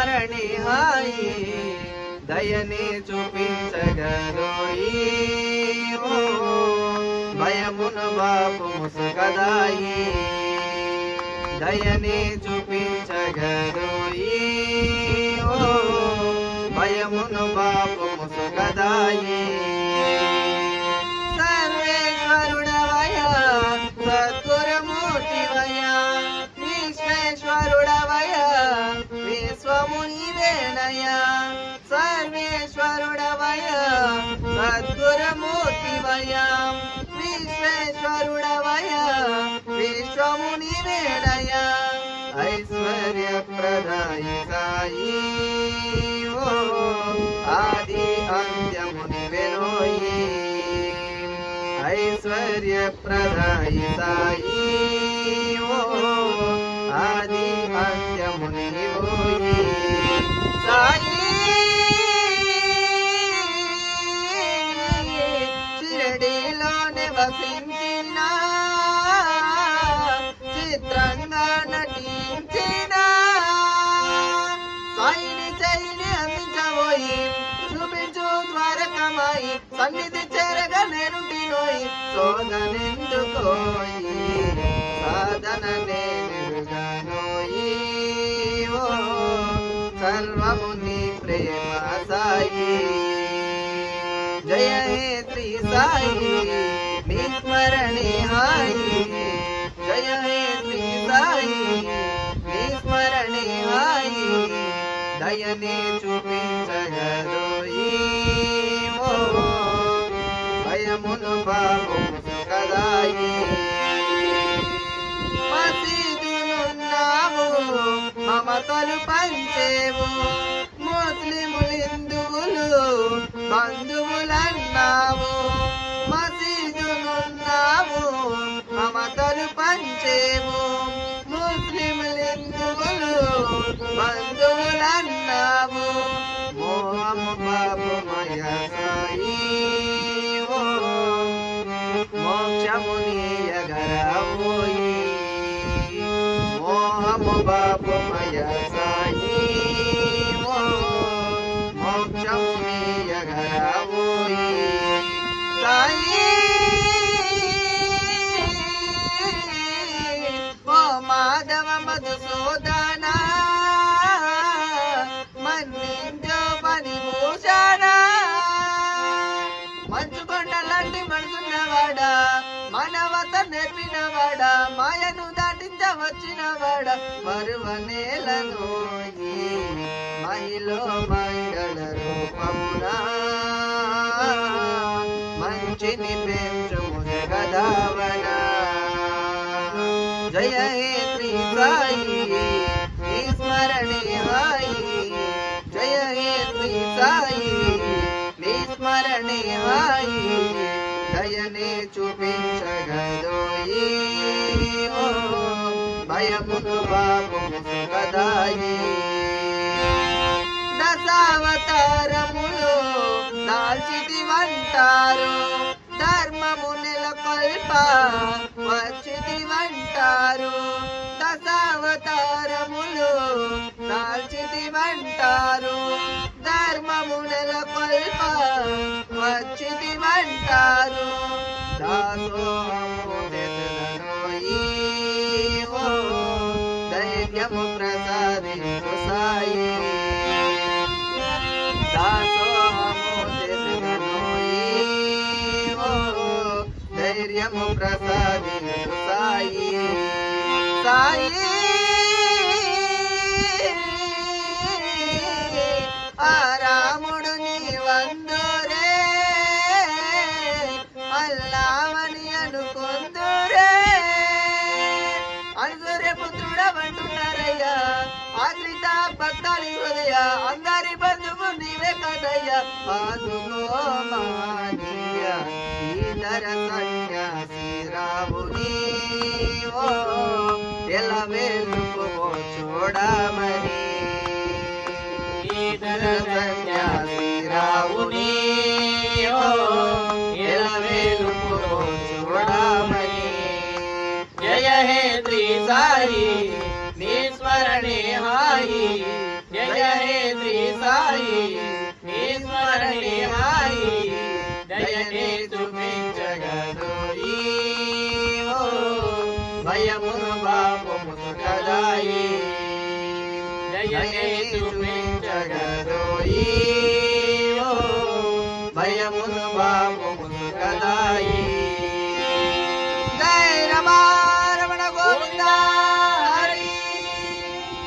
స్మరణే హాయి దయనే చూపించగరోయి భయమును బాపు ముసుగదాయి దయనే చూపించగరోయి భయమును బాపు ముసుగదాయి సర్వేశ్వరుడవయ సద్గురుమూర్తివయ విశ్వేశ్వరుడవయ విశ్వమునివేనయ సర్వేశ్వరుడవయ సద్గురుమూర్తివయ విశ్వేశ్వరుడవయ విశ్వమునివేనయ ఐశ్వర్యప్రదాయి సాయి ఆది అంత్యమునివెనోయి ఐశ్వర్యప్రదాయి సాయి ఆది అంత్యమునివోయి సాయి షిరిడీలోనే వసించిన చిత్రంగా నటించిన సాయిని చైని అందించబోయి చూపించు ద్వారకమాయి సన్నిధి చేరగా నేనుంటినోయి శోధనెందుకోయి సాధన నేనుగానోయి సర్వముని ప్రేమ సాయి జయ హే శ్రీ సాయి నీ స్మరణే హాయి జయ హే శ్రీ సాయి నీ స్మరణే హాయి దయనే చూపించగరోయి భయమును బాబు కదాయి మసీదులున్నావు మమతలు పంచేవు ముస్లిములు హిందువులు బంధువులన్నావు మసీదులున్నావు మమతలు పంచేవు ముస్లిములు హిందువులు బంధువులన్నావు మోహము బాబు మయ సాయి మోక్షమునియగరవోయి మోహము బాబు మయ సాయి మోక్షమునియగరవోయి సాయి ఓ మాధవ మధుసూదన మన్నించో పరిభూషణ మంచుకొండలాంటి మనసున్నవాడా మానవత నేర్పినవాడా మాయను దాటించవచ్చినవాడా మరువనేలను మహిళ మంగళ రూపమునా మంచిని పెంచుము జగదావన జయ హే శ్రీ సాయి నీ స్మరణే హాయి జయ హే శ్రీ సాయి నీ స్మరణే హాయి దయనే చూపించగరోయి భయమును బాబు కదాయి దశావతారములు దాల్చితివంటారు ధర్మము నెలకొల్ప వచ్చితివంటారు దశావతారములు దాల్చితివంటారు ధర్మము నెలకొల్ప వచ్చితివంటారు దాసోహము తెసరోయి ధైర్యము ప్రసాదించు సాయి దాసోహము తెసరోయి ధైర్యము ప్రసాదించు సాయి సాయి ఆ రాముడు నీ వందురే అల్లావని అనుకుందురే అనుసూర్య పుత్రుడవంటున్నారయ్యా ఆశ్రిత భక్తాలి హృదయ అందరి బంధువు నీవే కదయ్యా ఆదుగో మానీయ ఈధర సన్యాసి రావుని ఎలా వేలుకో చూడమని ఈధర సన్యాసి రావుని ఎలా వేలుకో చూడమని జయ హే శ్రీ సాయి నీ స్మరణే హాయి జయ హాయి నీ స్మరణి హాయి దయనే చూపించగదోయి ఓ భయమును పాపము కదాయి దయనే చూపి